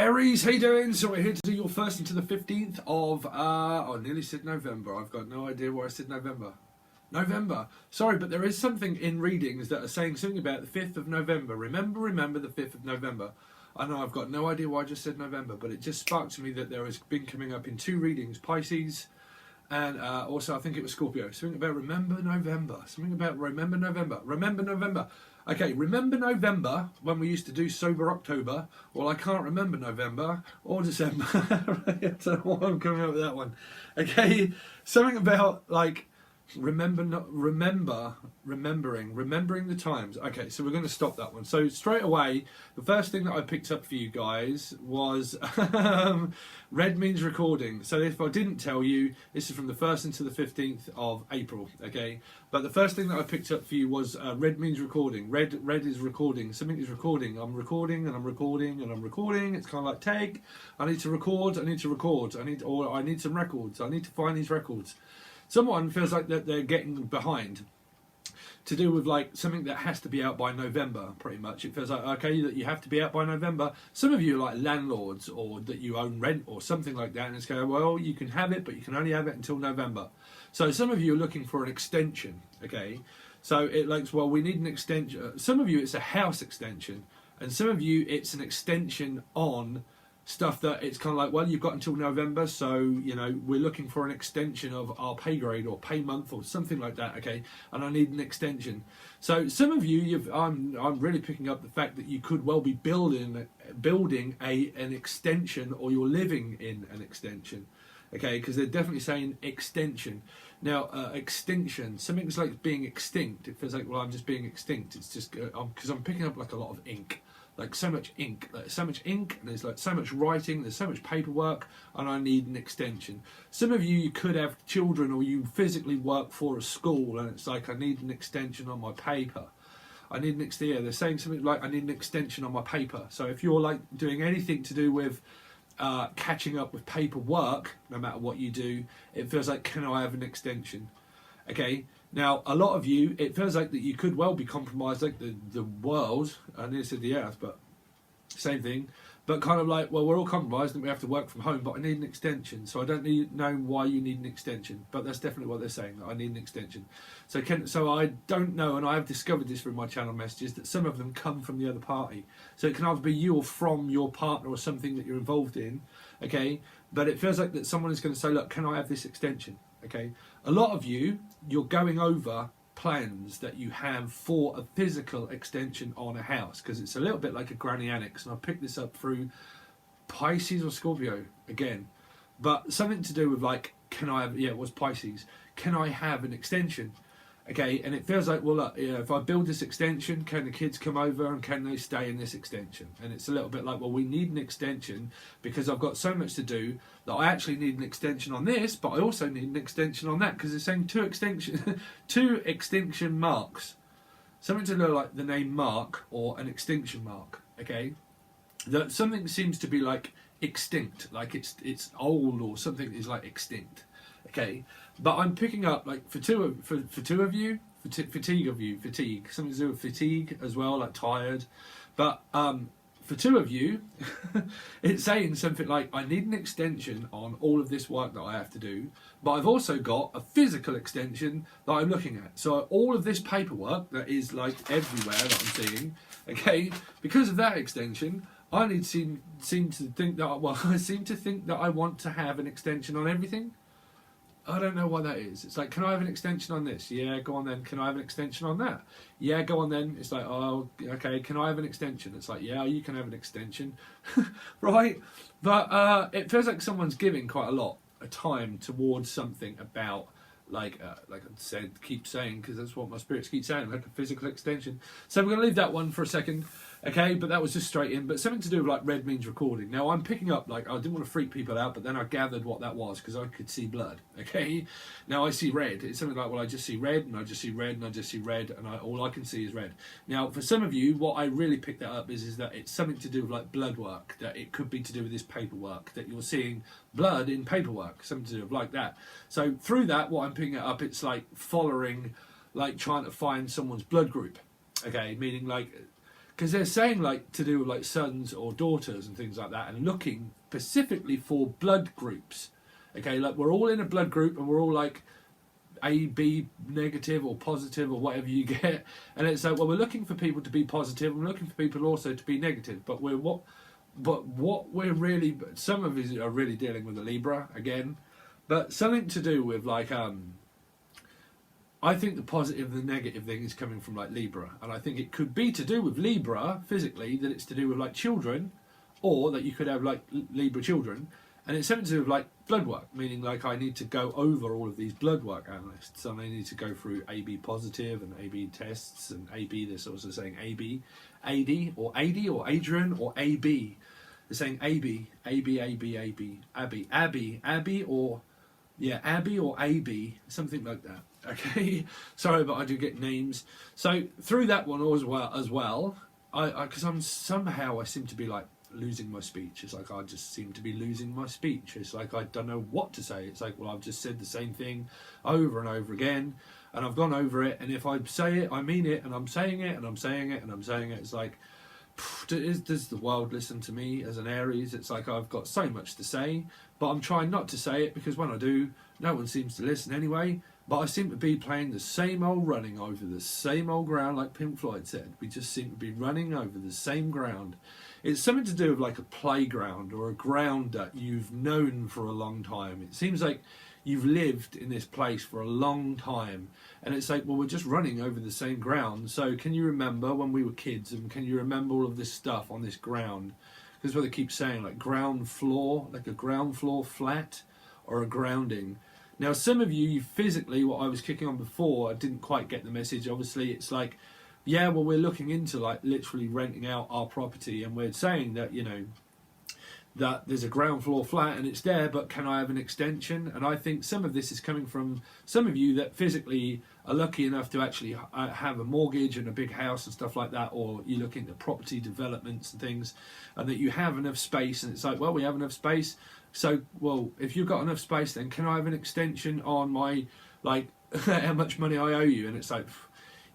Aries, how you doing? So we're here to do your 1st into the 15th of, I nearly said November. I've got no idea why I said November. November. Sorry, but there is something in readings that are saying something about the 5th of November. Remember the 5th of November. I know I've got no idea why I just said November, but it just sparked to me that there has been coming up in 2 readings, Pisces, and also I think it was Scorpio. Something about remember November. Something about remember November. Remember November. Okay, remember November when we used to do Sober October? Well, I can't remember November or December. I don't know why I'm coming up with that one. Okay, something about like remembering the times. Okay, so we're going to stop that one. So straight away, the first thing that I picked up for you guys was red means recording. So if I didn't tell you, this is from the 1st into the 15th of April. Okay, but the first thing that I picked up for you was red means recording. Red is recording. Something is recording. I'm recording and I'm recording and I'm recording. It's kind of like take. I need to record. I need to record. I need some records. I need to find these records. Someone feels like that they're getting behind to do with like something that has to be out by November, pretty much. It feels like, okay, that you have to be out by November. Some of you are like landlords or that you own rent or something like that. And it's going, well, you can have it, but you can only have it until November. So some of you are looking for an extension, okay? So it likes, well, we need an extension. Some of you, it's a house extension. And some of you, it's an extension on stuff that it's kind of like, well, you've got until November, so you know we're looking for an extension of our pay grade or pay month or something like that, okay? And I need an extension. So some of you, I'm really picking up the fact that you could well be building an extension, or you're living in an extension, okay? Because they're definitely saying extension. Now, extinction, something's like being extinct. It feels like, well, I'm just being extinct. It's just because I'm picking up like a lot of ink. Like so much ink, and there's like so much writing, there's so much paperwork, and I need an extension. Some of you could have children, or you physically work for a school, and it's like I need an extension on my paper. I need an extension. Yeah, they're saying something like I need an extension on my paper. So if you're like doing anything to do with catching up with paperwork, no matter what you do, it feels like, can I have an extension? Okay. Now, a lot of you, it feels like that you could well be compromised, like the world, I nearly said the earth, but same thing, but kind of like, well, we're all compromised and we have to work from home, but I need an extension, so I don't know why you need an extension, but that's definitely what they're saying, that I need an extension. So I don't know, and I have discovered this through my channel messages, that some of them come from the other party. So it can either be you or from your partner or something that you're involved in, okay, but it feels like that someone is going to say, look, can I have this extension? Okay, a lot of you, you're going over plans that you have for a physical extension on a house, because it's a little bit like a granny annex, and I picked this up through Pisces or Scorpio again, but something to do with like, can I have, yeah, it was Pisces, can I have an extension? Okay, and it feels like, well, look, you know, if I build this extension, can the kids come over and can they stay in this extension? And it's a little bit like, well, we need an extension because I've got so much to do that I actually need an extension on this, but I also need an extension on that, because it's saying two extinction marks. Something to do like the name Mark or an extinction mark, okay? That something seems to be like extinct, like it's old or something is like extinct. Okay, but I'm picking up like for two of you, fatigue, something to do with fatigue as well, like tired. But for 2 of you, it's saying something like, I need an extension on all of this work that I have to do, but I've also got a physical extension that I'm looking at. So all of this paperwork that is like everywhere that I'm seeing, okay, because of that extension, I seem to think that I want to have an extension on everything. I don't know why that is. It's like, can I have an extension on this? Yeah, go on then. Can I have an extension on that? Yeah, go on then. It's like, oh, okay, can I have an extension? It's like, yeah, you can have an extension. Right? But it feels like someone's giving quite a lot of time towards something about, like I said, keep saying, because that's what my spirits keep saying, like a physical extension. So we're going to leave that one for a second. Okay, but that was just straight in. But something to do with like red means recording. Now I'm picking up, like, I didn't want to freak people out, but then I gathered what that was because I could see blood. Okay, now I see red. It's something like, well, I just see red, and I just see red, and I just see red, and all I can see is red. Now for some of you, what I really picked that up is that it's something to do with like blood work. That it could be to do with this paperwork. That you're seeing blood in paperwork. Something to do with like that. So through that, what I'm picking it up, it's like following, like trying to find someone's blood group. Okay, meaning like, because they're saying like to do with like sons or daughters and things like that, and looking specifically for blood groups. Okay, like we're all in a blood group and we're all like A, B negative or positive or whatever you get, and it's like, well, we're looking for people to be positive, we're looking for people also to be negative, but what we're really, some of us are really dealing with a Libra again, but something to do with like I think the positive and the negative thing is coming from like Libra, and I think it could be to do with Libra physically, that it's to do with like children, or that you could have like Libra children, and it's something to do with like blood work, meaning like I need to go over all of these blood work analysts, and I need to go through AB positive and AB tests, and AB, they're also saying AB, AD or AD or Adrian or AB. They're saying AB, AB, AB, AB, Abby, Abby, Abby, or yeah, Abby or AB, something like that. Okay, sorry, but I do get names. So through that one as well, because I seem to be like losing my speech. It's like I just seem to be losing my speech. It's like I don't know what to say. It's like, well, I've just said the same thing over and over again, and I've gone over it. And if I say it, I mean it, and I'm saying it, and I'm saying it, and I'm saying it. It's like, does the world listen to me as an Aries? It's like I've got so much to say, but I'm trying not to say it, because when I do, no one seems to listen anyway. But I seem to be playing the same old, running over the same old ground, like Pink Floyd said. We just seem to be running over the same ground. It's something to do with like a playground or a ground that you've known for a long time. It seems like you've lived in this place for a long time, and it's like, well, we're just running over the same ground. So can you remember when we were kids, and can you remember all of this stuff on this ground? Because what they keep saying, like ground floor, like a ground floor flat or a grounding. Now, some of you physically, what I was kicking on before, I didn't quite get the message. Obviously, it's like, yeah, well, we're looking into like literally renting out our property, and we're saying that, you know, that there's a ground floor flat and it's there, but can I have an extension? And I think some of this is coming from some of you that physically are lucky enough to actually have a mortgage and a big house and stuff like that, or you look into property developments and things, and that you have enough space, and it's like, well, we have enough space. So, well, if you've got enough space, then can I have an extension on my, like, how much money I owe you? And it's like,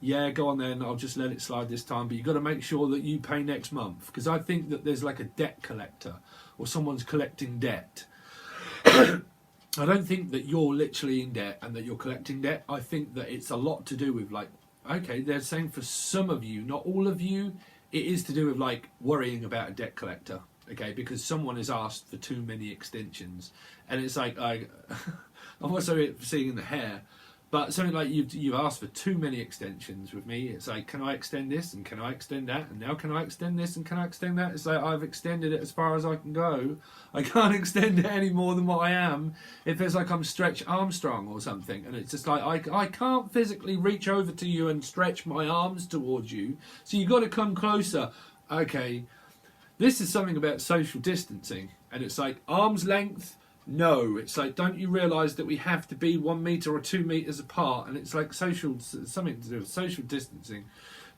yeah, go on then, I'll just let it slide this time, but you've got to make sure that you pay next month. Because I think that there's like a debt collector, or someone's collecting debt. I don't think that you're literally in debt and that you're collecting debt. I think that it's a lot to do with, like, okay, they're saying for some of you, not all of you, it is to do with like worrying about a debt collector. Okay, because someone has asked for too many extensions, and it's like I'm also seeing in the hair, but something like you've asked for too many extensions with me. It's like, can I extend this, and can I extend that, and now can I extend this, and can I extend that? It's like, I've extended it as far as I can go. I can't extend it any more than what I am. It feels like I'm Stretch Armstrong or something, and it's just like I can't physically reach over to you and stretch my arms towards you, so you've got to come closer. Okay. This is something about social distancing, and it's like arm's length. No, it's like, don't you realise that we have to be 1 metre or 2 metres apart? And it's like something to do with social distancing.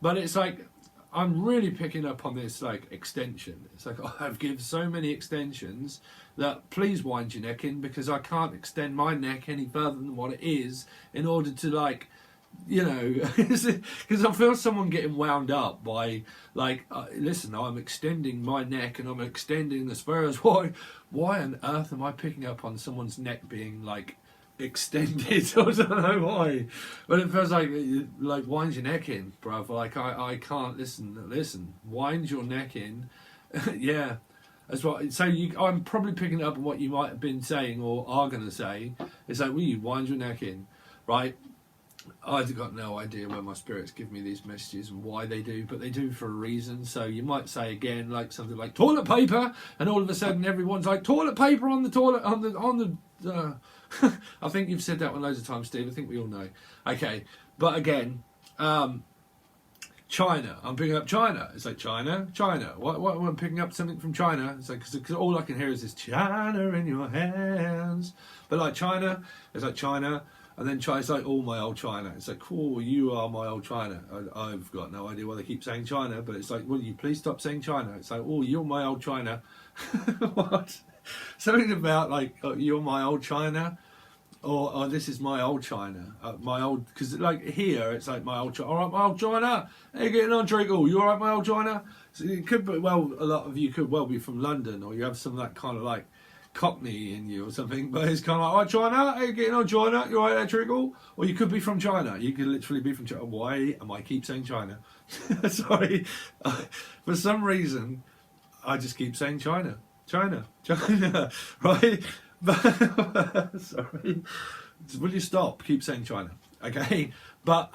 But it's like, I'm really picking up on this like extension. It's like, I've given so many extensions that please wind your neck in, because I can't extend my neck any further than what it is in order to, like, you know, because I feel someone getting wound up by like, listen, I'm extending my neck and I'm extending as far as why on earth am I picking up on someone's neck being like extended? I don't know why, but it feels like wind your neck in, bruv. Like I can't listen, wind your neck in. Yeah, that's what. So I'm probably picking up on what you might have been saying or are going to say. It's like, will you wind your neck in, right? I've got no idea where my spirits give me these messages and why they do, but they do for a reason. So you might say again, like something like toilet paper, and all of a sudden everyone's like, toilet paper on the toilet, on the I think you've said that one loads of times, Steve. I think we all know. Okay, but again, China. I'm picking up China. It's like China. What I'm picking up something from China. It's like, because all I can hear is this China in your hands. But like China, it's like China. And then China's like, oh, my old China. It's like, cool, you are my old China. I've got no idea why they keep saying China, but it's like, will you please stop saying China? It's like, oh, you're my old China. What? Something about like, oh, you're my old China. or this is my old China, my old, because like here it's like my old China. All right, my old China. How you getting on, Treacle? You all right, my old China? So it could be, well, a lot of you could well be from London, or you have some of that kind of like Cockney in you or something. But it's kind of like, all right, China. How you getting on, China? You all right there, Treacle? Or you could be from China. You could literally be from China. Why am I keep saying China? Sorry, for some reason I just keep saying China, China, China, right? But sorry, will you stop? Keep saying China, okay? But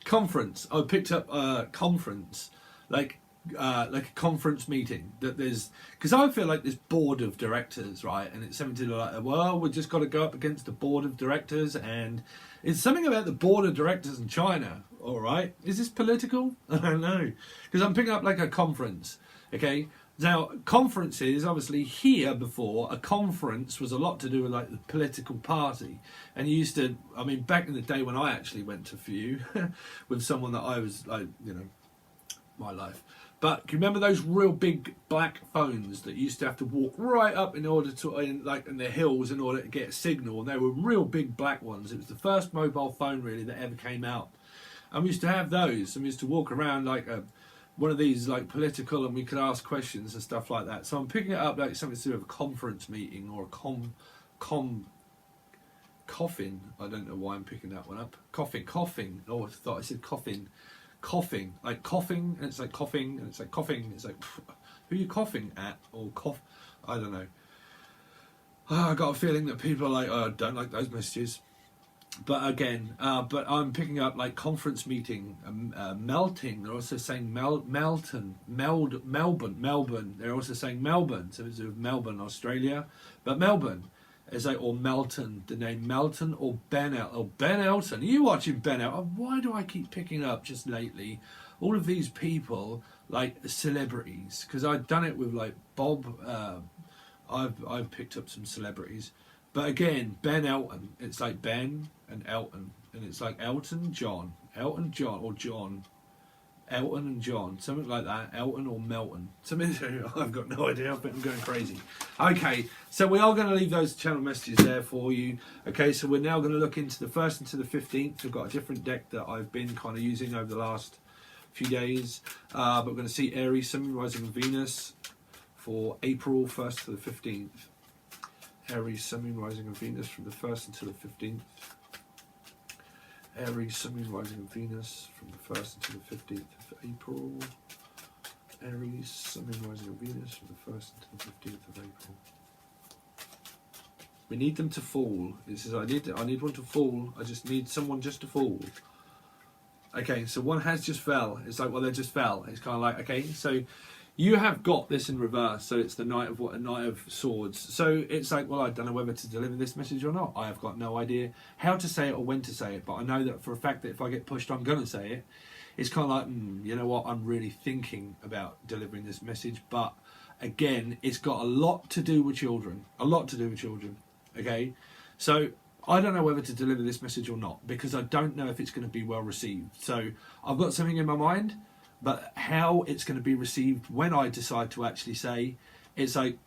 conference. I picked up a conference, like a conference meeting that there's, because I feel like this board of directors, right? And it's something to do like, well, we've just got to go up against the board of directors, and it's something about the board of directors in China. All right, is this political? I don't know, because I'm picking up like a conference, okay? Now, conferences, obviously here before, a conference was a lot to do with like the political party. And you used to, I mean, back in the day when I actually went to a few with someone that I was like, you know, my life. But do you remember those real big black phones that you used to have to walk right up in order to, in the hills in order to get a signal? And they were real big black ones. It was the first mobile phone really that ever came out. And we used to have those, and we used to walk around like one of these like political, and we could ask questions and stuff like that. So I'm picking it up like something to do with a conference meeting or a coffin. I don't know why I'm picking that one up. Coughing. Oh, I thought I said coffin. Coughing, like coughing, and it's like coughing, and it's like coughing. It's like, who are you coughing at? Or cough? I don't know. I got a feeling that people are like, oh, I don't like those messages. But again, but I'm picking up like conference meeting, melting. They're also saying Melbourne. They're also saying Melbourne. So it's Melbourne, Australia. But Melbourne is like, or Melton. The name Melton or Ben Elton. Or Ben Elton. Are you watching Ben Elton? Why do I keep picking up just lately all of these people like celebrities? Because I've done it with like Bob. I've picked up some celebrities. But again, Ben Elton, it's like Ben and Elton, and it's like Elton John, or John, Elton and John, something like that, Elton or Melton, something. I've got no idea, but I'm going crazy. Okay, so we are going to leave those channel messages there for you. Okay, so we're now going to look into the 1st into the 15th. We've got a different deck that I've been kind of using over the last few days, but we're going to see Aries, Sun, Rising and Venus for April 1st to the 15th. Aries, Sun, Rising and Venus from the 1st until the 15th. Aries, Sun, Rising and Venus from the 1st until the 15th of April. Aries, Sun, Rising and Venus from the 1st until the 15th of April. We need them to fall. It says I need one to fall. I just need someone just to fall. Okay, so one has just fell. It's like, well, they just fell. It's kind of like, okay, so you have got this in reverse, so it's the Knight of Swords. So it's like, well, I don't know whether to deliver this message or not. I have got no idea how to say it or when to say it, but I know that for a fact that if I get pushed, I'm going to say it. It's kind of like, you know what, I'm really thinking about delivering this message, but again, it's got a lot to do with children. A lot to do with children, okay? So I don't know whether to deliver this message or not, because I don't know if it's going to be well received. So I've got something in my mind, but how it's going to be received when I decide to actually say, it's like,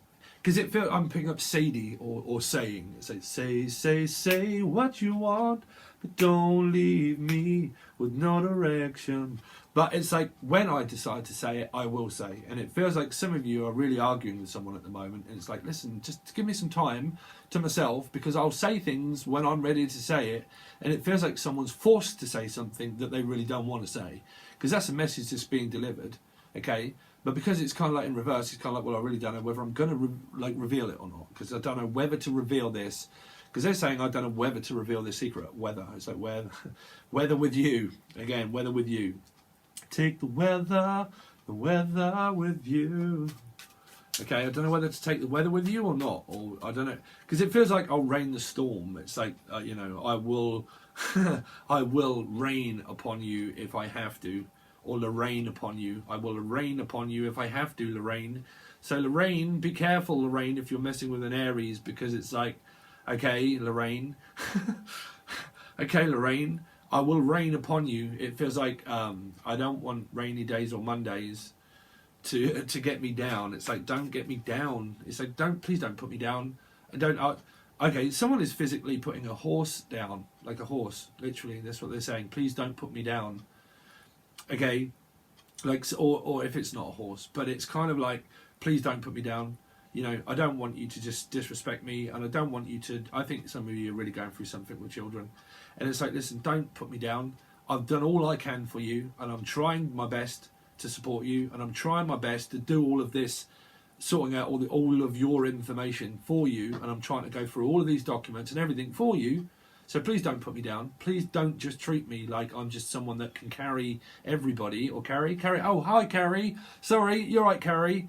because it feels, I'm picking up Sadie or saying. It's like, say what you want, but don't leave me with no direction. But it's like, when I decide to say it, I will say. And it feels like some of you are really arguing with someone at the moment. And it's like, listen, just give me some time to myself, because I'll say things when I'm ready to say it. And it feels like someone's forced to say something that they really don't want to say. Because that's a message that's being delivered, okay? But because it's kind of like in reverse, it's kind of like, well, I really don't know whether I'm going to reveal it or not, because I don't know whether to reveal this. Because they're saying I don't know whether to reveal this secret. Whether. It's like weather with you. Again, weather with you. Take the weather with you. Okay, I don't know whether to take the weather with you or not, or I don't know, because it feels like I'll rain the storm. It's like you know, I will, I will rain upon you if I have to, or Lorraine upon you. I will rain upon you if I have to, Lorraine. So Lorraine, be careful, Lorraine, if you're messing with an Aries, because it's like, okay, Lorraine, okay, Lorraine, I will rain upon you. It feels like I don't want rainy days or Mondays to get me down. It's like, don't get me down. It's like, please don't put me down. don't. Okay, someone is physically putting a horse down, like a horse, literally. That's what they're saying. Please don't put me down. Okay, like, or if it's not a horse, but it's kind of like, please don't put me down. You know, I don't want you to just disrespect me, and I don't want you to. I think some of you are really going through something with children, and it's like, listen, don't put me down. I've done all I can for you, and I'm trying my best to support you, and I'm trying my best to do all of this, sorting out all of your information for you, and I'm trying to go through all of these documents and everything for you. So please don't put me down. Please don't just treat me like I'm just someone that can carry everybody, or Carrie. Oh, hi, Carrie. Sorry, you're right, Carrie.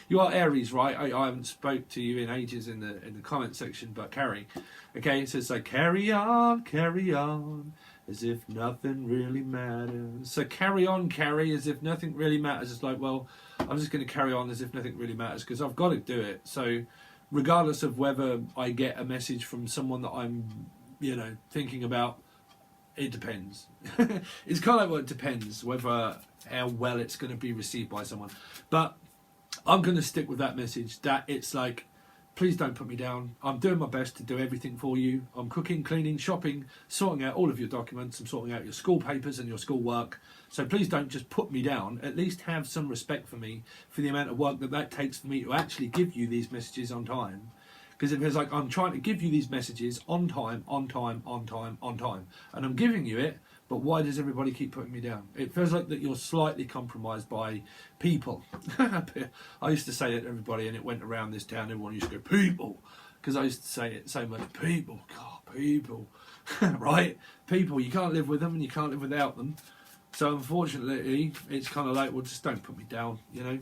You are Aries, right? I haven't spoke to you in ages in the comment section, but Carrie. Okay, so it's like, carry on, as if nothing really matters. So carry on, Carrie, as if nothing really matters. It's like, well, I'm just going to carry on as if nothing really matters, because I've got to do it. So regardless of whether I get a message from someone that I'm, you know, thinking about, it depends. It's kind of like, well, it depends whether how well it's going to be received by someone. But I'm going to stick with that message, that it's like, please don't put me down. I'm doing my best to do everything for you. I'm cooking, cleaning, shopping, sorting out all of your documents. I'm sorting out your school papers and your school work. So please don't just put me down. At least have some respect for me, for the amount of work that takes for me to actually give you these messages on time. Because it feels like I'm trying to give you these messages on time, and I'm giving you it, but why does everybody keep putting me down? It feels like that you're slightly compromised by people. I used to say it to everybody, and it went around this town, everyone used to go, people, because I used to say it so much, people, God, people, right? People, you can't live with them and you can't live without them. So unfortunately, it's kind of like, well, just don't put me down, you know?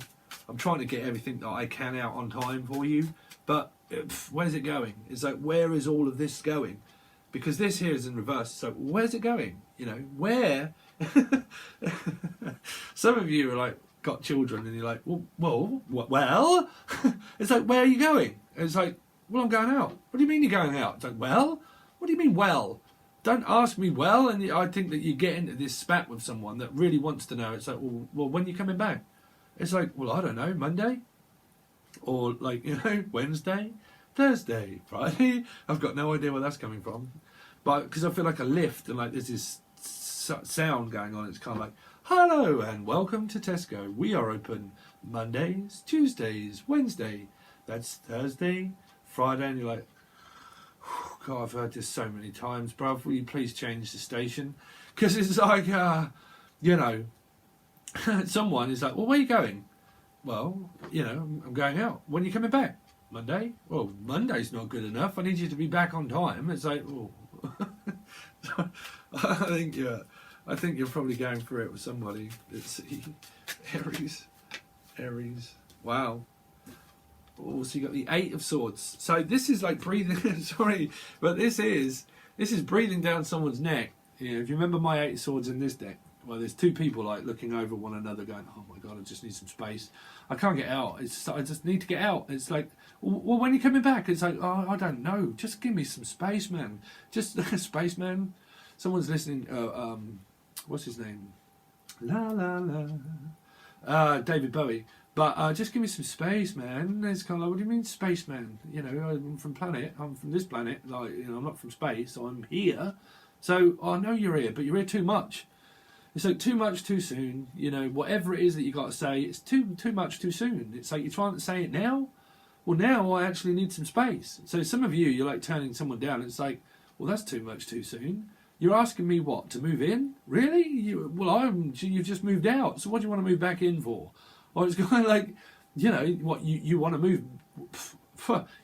I'm trying to get everything that I can out on time for you, but where's it going? It's like, where is all of this going? Because this here is in reverse. So where's it going? You know, where? Some of you are like, got children, and you're like, well. It's like, where are you going? It's like, well, I'm going out. What do you mean you're going out? It's like, well? What do you mean, well? Don't ask me well. And I think that you get into this spat with someone that really wants to know. It's like, well, when are you coming back? It's like, well, I don't know, Monday? Or like, you know, Wednesday, Thursday, Friday. I've got no idea where that's coming from. But because I feel like a lift, and like there's this sound going on. It's kind of like, hello and welcome to Tesco. We are open Mondays, Tuesdays, Wednesday. That's Thursday, Friday. And you're like, God, I've heard this so many times, bruv. Will you please change the station? Because it's like, you know, someone is like, well, where are you going? Well, you know, I'm going out. When are you coming back? Monday? Well, Monday's not good enough. I need you to be back on time. It's like, oh. I think you're probably going through it with somebody. Let's see. Aries. Wow. Oh, so you got the 8 of Swords. So this is like breathing. Sorry, but this is breathing down someone's neck. You know, if you remember my 8 of Swords in this deck, well, there's 2 people like looking over one another, going, "Oh my God, I just need some space. I can't get out. I just need to get out." It's like, well, when are you coming back? It's like, oh, I don't know. Just give me some space, man. Just space, man. Someone's listening. What's his name? La la la. David Bowie. But just give me some space, man. It's kind of like, what do you mean, space, man? You know, I'm from planet. I'm from this planet. Like, you know, I'm not from space. I'm here. So I know you're here, but you're here too much. It's like too much too soon. You know, whatever it is that you got to say, it's too much too soon. It's like you're trying to say it now. Well, now I actually need some space. So some of you, you're like turning someone down. It's like, well, that's too much too soon. You're asking me what, to move in? Really? You've just moved out. So what do you want to move back in for? Or it's kind of like, you know, what you want to move?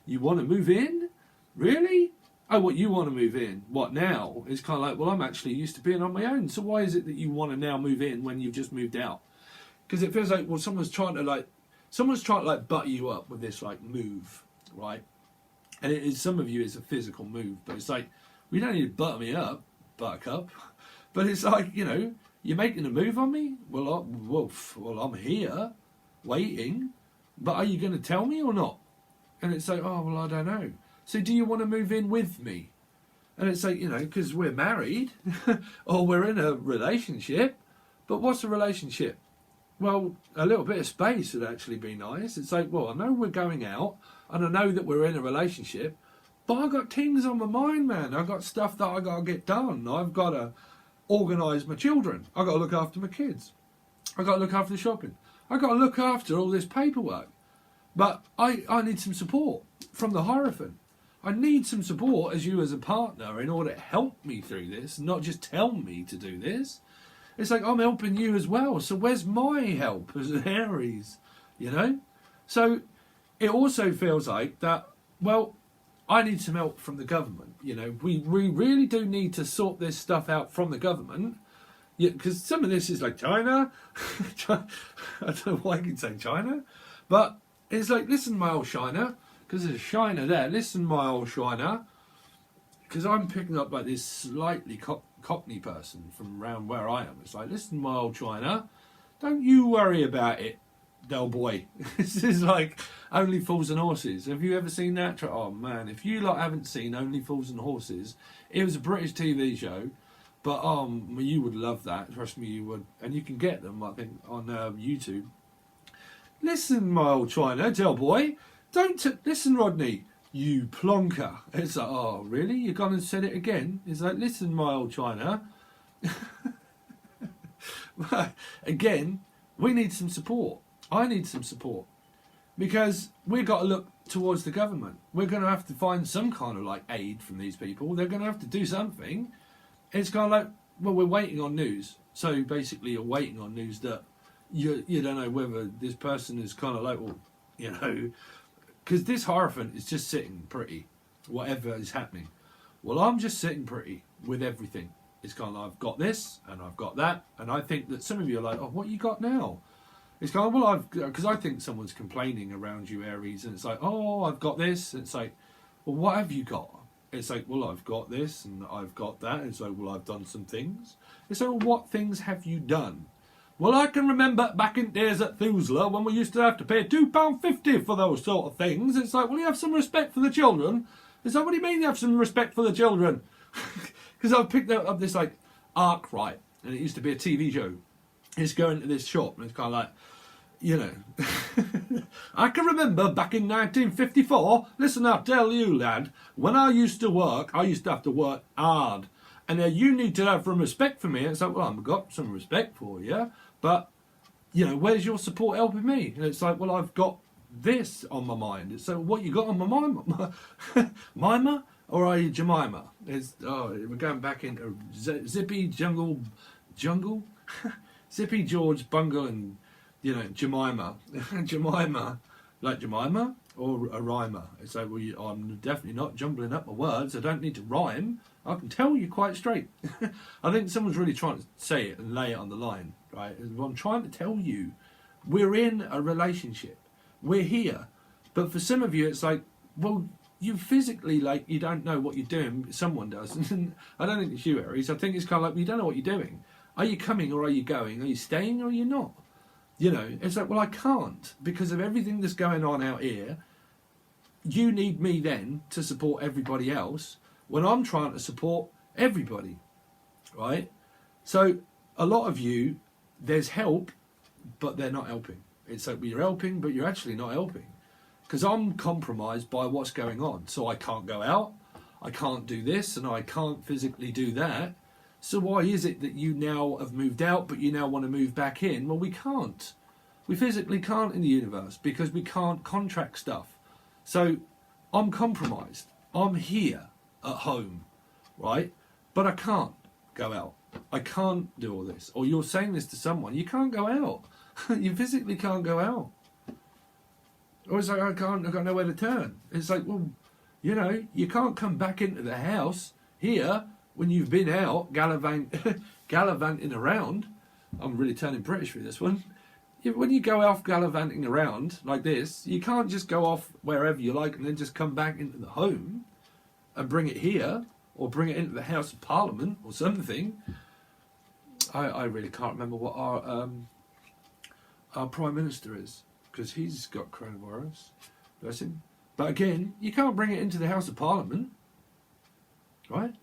You want to move in? Really? Oh, what, you want to move in? What now? It's kind of like, well, I'm actually used to being on my own. So why is it that you want to now move in when you've just moved out? Because it feels like, well, someone's trying to butter you up with this like move, right? And it is, some of you, it's a physical move, but it's like, we don't need to butter me up, buttercup. But it's like, you know, you're making a move on me? Well, I'm here, waiting, but are you going to tell me or not? And it's like, oh, well, I don't know. So do you want to move in with me? And it's like, you know, because we're married or we're in a relationship. But what's a relationship? well, a little bit of space would actually be nice. It's like, well, I know we're going out and I know that we're in a relationship, but I've got things on my mind, man. I've got stuff that I got to get done. I've got to organise my children. I've got to look after my kids. I've got to look after the shopping. I've got to look after all this paperwork. But I need some support from the Hierophant. I need some support as you as a partner in order to help me through this, not just tell me to do this. It's like I'm helping you as well. So where's my help as an Aries? You know? So it also feels like that, well, I need some help from the government. You know, we really do need to sort this stuff out from the government. Yeah, because some of this is like China. I don't know why I can say China. But it's like, listen, my old China, because there's a China there. Listen, my old China, because I'm picking up like this slightly Cockney person from around where I am. It's like, listen, my old China, don't you worry about it, Del boy. This is like Only Fools and Horses. Have you ever seen that? Oh man, if you lot haven't seen Only Fools and Horses, it was a British TV show, but you would love that. Trust me, you would. And you can get them, I think, on YouTube. Listen, my old China, Del boy, listen, Rodney, you plonker. It's like, oh, really? You're gone and said it again? It's like, listen, my old China. Again, we need some support. I need some support. Because we've got to look towards the government. We're going to have to find some kind of like aid from these people. They're going to have to do something. It's kind of like, well, we're waiting on news. So basically you're waiting on news that you don't know whether this person is kind of like, well, you know, because this Hierophant is just sitting pretty, whatever is happening. Well, I'm just sitting pretty with everything. It's kind of like, I've got this and I've got that. And I think that some of you are like, oh, what you got now? It's kind of, well, because I think someone's complaining around you, Aries, and it's like, oh, I've got this. And it's like, well, what have you got? It's like, well, I've got this and I've got that. It's like, well, I've done some things. It's like, well, what things have you done? Well, I can remember back in days at Thusler when we used to have to pay £2.50 for those sort of things. It's like, well, you have some respect for the children. It's like, what do you mean you have some respect for the children? Because I've picked up this, like, arc, right? And it used to be a TV show. It's going to this shop and it's kind of like, you know, I can remember back in 1954, listen, I'll tell you, lad, when I used to work, I used to have to work hard. And you need to have some respect for me. And it's like, well, I've got some respect for you, but, you know, where's your support helping me? And it's like, well, I've got this on my mind. It's like, what you got on my mind? Mima or are you Jemima? We're going back into Zippy Jungle? Zippy George Bungle and, you know, Jemima. Jemima, like Jemima or a rhymer. It's like, well, I'm definitely not jumbling up my words. I don't need to rhyme. I can tell you quite straight. I think someone's really trying to say it and lay it on the line, right? I'm trying to tell you, we're in a relationship. We're here. But for some of you, it's like, well, you physically, like, you don't know what you're doing. Someone does. I don't think it's you, Aries. I think it's kind of like, you don't know what you're doing. Are you coming or are you going? Are you staying or are you not? You know, it's like, well, I can't because of everything that's going on out here. You need me then to support everybody else when I'm trying to support everybody, right? So a lot of you, there's help, but they're not helping. It's like, well, you're helping, but you're actually not helping because I'm compromised by what's going on. So I can't go out, I can't do this, and I can't physically do that. So why is it that you now have moved out, but you now want to move back in? Well, we can't. We physically can't in the universe because we can't contract stuff. So I'm compromised. I'm here at home, right? But I can't go out. I can't do all this. Or you're saying this to someone, you can't go out. You physically can't go out. Or it's like, I've got nowhere to turn. It's like, well, you know, you can't come back into the house here when you've been out gallivanting around. I'm really turning British for this one. When you go off gallivanting around like this, you can't just go off wherever you like and then just come back into the home and bring it here or bring it into the House of Parliament or something. I really can't remember what our Prime Minister is because he's got coronavirus. Bless him. But again, you can't bring it into the House of Parliament, right?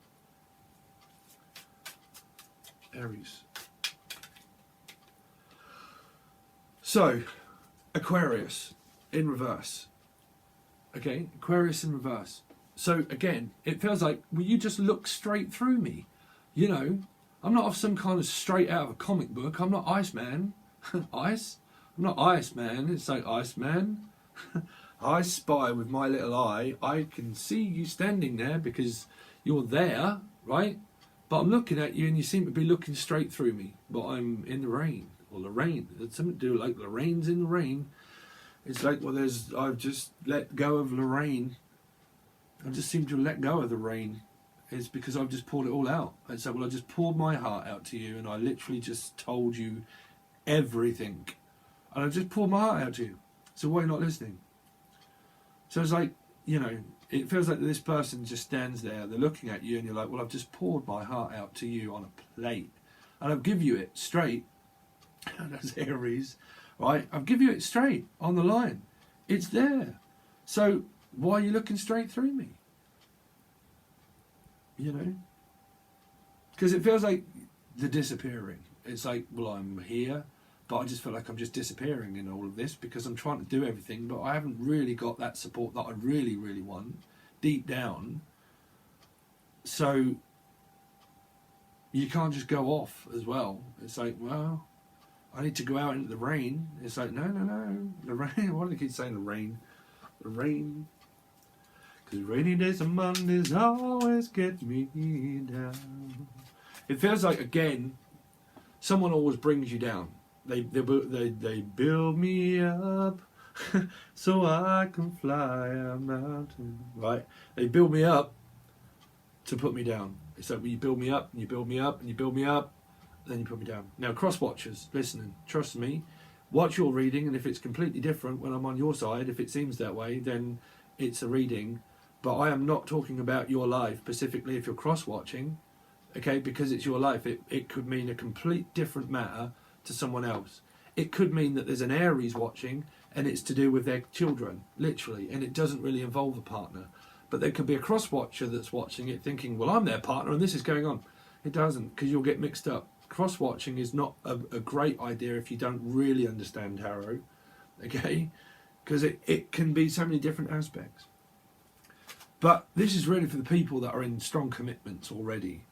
Aries. So, Aquarius in reverse. Okay, Aquarius in reverse. So again, it feels like, will you just look straight through me? You know, I'm not of some kind of straight out of a comic book. I'm not Iceman. Ice? I'm not Iceman. It's like Iceman. I spy with my little eye. I can see you standing there because you're there, right? But I'm looking at you and you seem to be looking straight through me. But I'm in the rain. Or Lorraine. It's something to do like Lorraine's in the rain. It's like, well, I've just let go of Lorraine. I just seem to let go of the rain. It's because I've just poured it all out. And so, well, I just poured my heart out to you and I literally just told you everything. And I just poured my heart out to you. So why are you not listening? So it's like, you know, it feels like this person just stands there, they're looking at you and you're like, well, I've just poured my heart out to you on a plate. And I'll give you it straight. That's Aries, right? I'll give you it straight on the line. It's there. So why are you looking straight through me? You know? Because it feels like the disappearing. It's like, well, I'm here, but I just feel like I'm just disappearing in all of this because I'm trying to do everything, but I haven't really got that support that I really, really want deep down. So you can't just go off as well. It's like, well, I need to go out into the rain. It's like, no. The rain. Why do they keep saying the rain? The rain. Because rainy days and Mondays always get me down. It feels like, again, someone always brings you down. They build me up so I can fly a mountain. Right? They build me up to put me down. It's like, well, you build me up and you build me up and you build me up. Then you put me down. Now, cross watchers, listening, trust me, watch your reading, and if it's completely different when I'm on your side, if it seems that way, then it's a reading. But I am not talking about your life, specifically if you're cross watching, okay, because it's your life. It could mean a complete different matter to someone else. It could mean that there's an Aries watching, and it's to do with their children, literally, and it doesn't really involve a partner. But there could be a cross watcher that's watching it thinking, well, I'm their partner and this is going on. It doesn't, because you'll get mixed up. Cross-watching is not a great idea if you don't really understand tarot, okay? Because it can be so many different aspects. But this is really for the people that are in strong commitments already.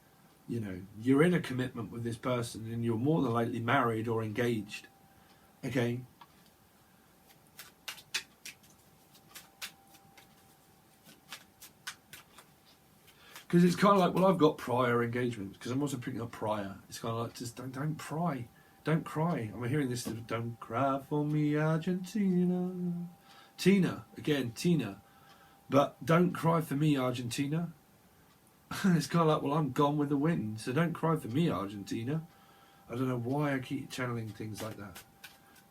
You know, you're in a commitment with this person and you're more than likely married or engaged, okay? Because it's kind of like, well, I've got prior engagements, because I'm also picking up prior. It's kind of like, just don't cry. Don't cry. I'm hearing this, don't cry for me, Argentina. Tina, again, Tina. But don't cry for me, Argentina. It's kind of like, well, I'm gone with the wind, so don't cry for me, Argentina. I don't know why I keep channeling things like that.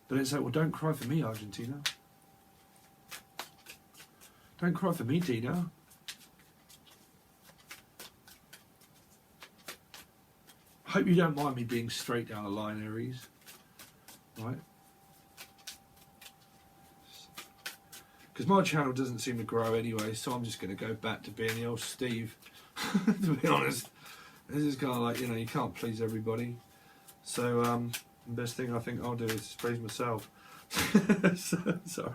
But it's like, well, don't cry for me, Argentina. Don't cry for me, Tina. Hope you don't mind me being straight down the line, Aries. Right? Because my channel doesn't seem to grow anyway, so I'm just going to go back to being the old Steve. To be honest, this is kind of like, you know, you can't please everybody. So the best thing I think I'll do is please myself. Sorry.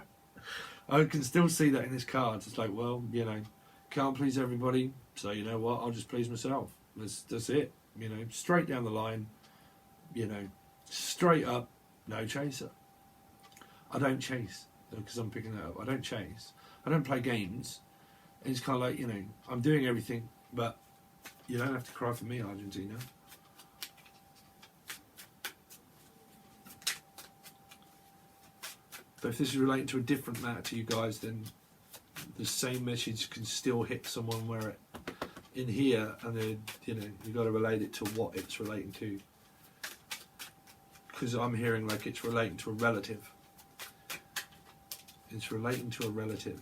I can still see that in this card. It's like, well, you know, can't please everybody, so you know what, I'll just please myself. That's it. You know, straight down the line, you know, straight up, no chaser. I don't chase, because I'm picking that up. I don't chase. I don't play games. And it's kind of like, you know, I'm doing everything, but you don't have to cry for me, Argentina. But if this is relating to a different matter to you guys, then the same message can still hit someone where it in here, and then, you know, you've got to relate it to what it's relating to. Because I'm hearing like it's relating to a relative. It's relating to a relative.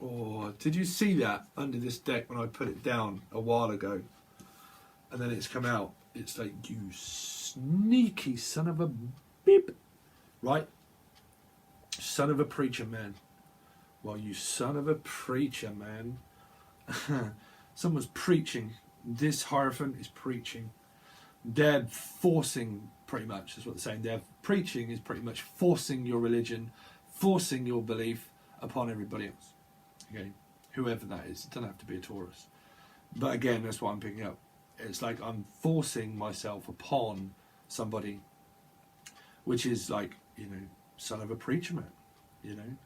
Oh, did you see that under this deck when I put it down a while ago? And then it's come out. It's like, you sneaky son of a beep. Right? Son of a preacher man. Well, you son of a preacher man. someone's preaching. This Hierophant is preaching. They're forcing, pretty much, that's what they're saying. They're preaching is pretty much forcing your religion, forcing your belief upon everybody else. Okay, whoever that is. It doesn't have to be a Taurus. But again, that's what I'm picking up. It's like I'm forcing myself upon somebody, which is like, you know, son of a preacher man, you know.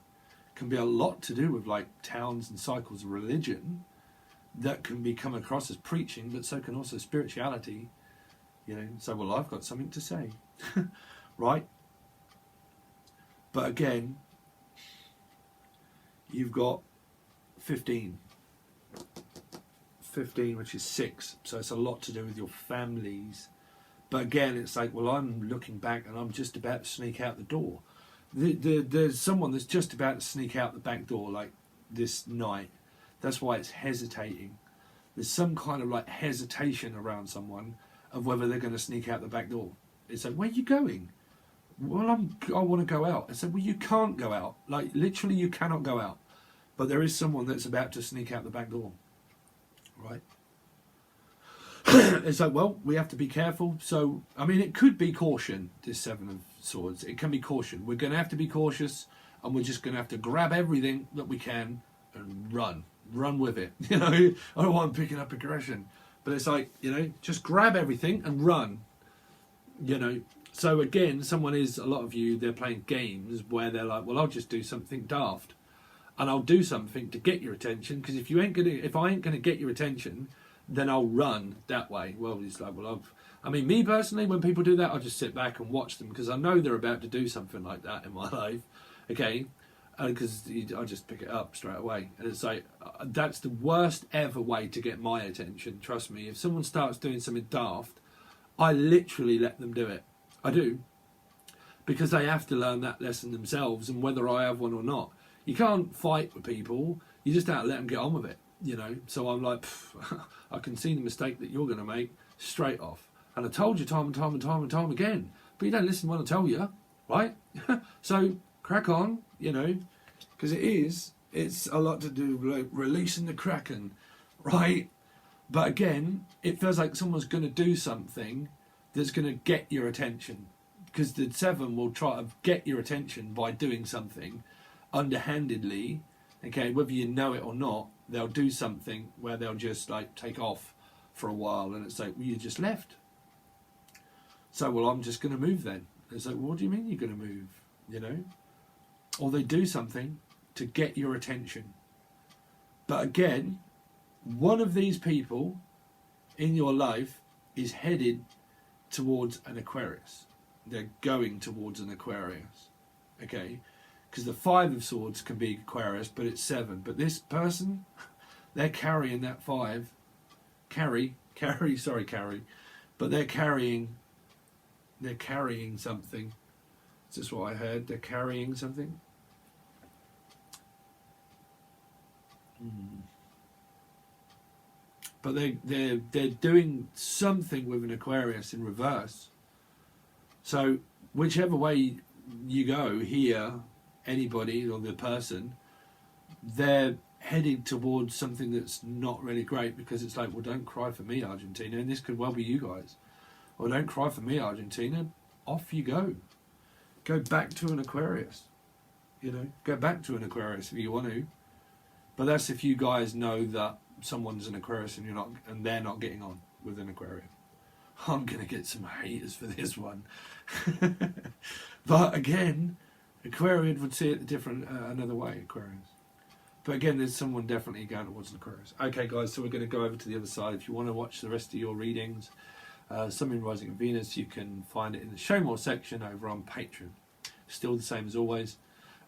Can be a lot to do with like towns and cycles of religion that can be come across as preaching, but so can also spirituality, you know. So, well, I've got something to say, right? But again, you've got 15, which is 6, so it's a lot to do with your families. But again, it's like, well, I'm looking back and I'm just about to sneak out the door. There's someone that's just about to sneak out the back door, like this night. That's why it's hesitating. There's some kind of like hesitation around someone of whether they're going to sneak out the back door. It's like, where are you going? Well, I want to go out. I said, well, you can't go out. Like, literally, you cannot go out. But there is someone that's about to sneak out the back door. Right? It's like, well, we have to be careful. So, I mean, it could be caution, this 7 of Swords. It can be caution. We're going to have to be cautious, and we're just going to have to grab everything that we can and run. Run with it. You know, I don't want picking up aggression. But it's like, you know, just grab everything and run. You know, so again, a lot of you, they're playing games where they're like, well, I'll just do something daft. And I'll do something to get your attention, because if I ain't gonna get your attention, then I'll run that way. Well, it's like, well, I mean, me personally, when people do that, I'll just sit back and watch them, because I know they're about to do something like that in my life, okay? Because I just pick it up straight away. And it's like, that's the worst ever way to get my attention, trust me. If someone starts doing something daft, I literally let them do it. I do. Because they have to learn that lesson themselves, and whether I have one or not. You can't fight with people, you just have to let them get on with it, you know. So I'm like, I can see the mistake that you're going to make straight off. And I told you time and time and time and time again, but you don't listen when I tell you, right? So crack on, you know, because it's a lot to do with like releasing the Kraken, right? But again, it feels like someone's going to do something that's going to get your attention, because the 7 will try to get your attention by doing something underhandedly, okay, whether you know it or not. They'll do something where they'll just like take off for a while, and it's like, well, you just left. So, well, I'm just going to move then. It's like, well, what do you mean you're going to move, you know? Or they do something to get your attention. But again, one of these people in your life is headed towards an Aquarius. They're going towards an Aquarius, okay? Because the 5 of Swords can be Aquarius, but it's 7. But this person, they're carrying that 5. Carry. But they're carrying something. Is this what I heard? They're carrying something? But they're doing something with an Aquarius in reverse. So whichever way you go here, anybody or the person, they're heading towards something that's not really great, because it's like, well, don't cry for me, Argentina, and this could well be you guys. Or don't cry for me, Argentina, off you go. Go back to an Aquarius. You know, go back to an Aquarius if you want to. But that's if you guys know that someone's an Aquarius and you're not, and they're not getting on with an Aquarius. I'm gonna get some haters for this one. But again, Aquarian would see it different, another way, Aquarians. But again, there's someone definitely going towards an Aquarius. Okay, guys, so we're going to go over to the other side. If you want to watch the rest of your readings, Sun, Rising and Venus, you can find it in the Show More section over on Patron. Still the same as always.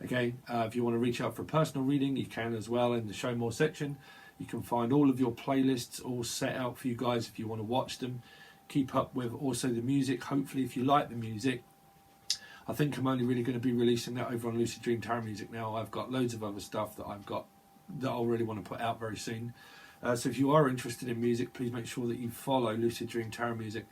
Okay, if you want to reach out for a personal reading, you can as well in the Show More section. You can find all of your playlists all set out for you guys if you want to watch them. Keep up with also the music. Hopefully, if you like the music, I think I'm only really going to be releasing that over on Lucid Dream Tarot Music now. I've got loads of other stuff that I've got that I'll really want to put out very soon. So if you are interested in music, please make sure that you follow Lucid Dream Tarot Music.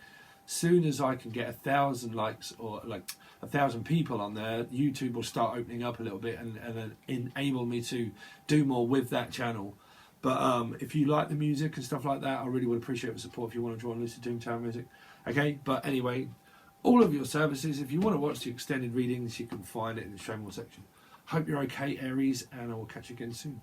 Soon as I can get 1,000 likes or like 1,000 people on there, YouTube will start opening up a little bit and enable me to do more with that channel. But if you like the music and stuff like that, I really would appreciate the support if you want to join Lucid Doom Tarot Music. Okay, but anyway, all of your services, if you want to watch the extended readings, you can find it in the Show More section. Hope you're okay, Aries, and I will catch you again soon.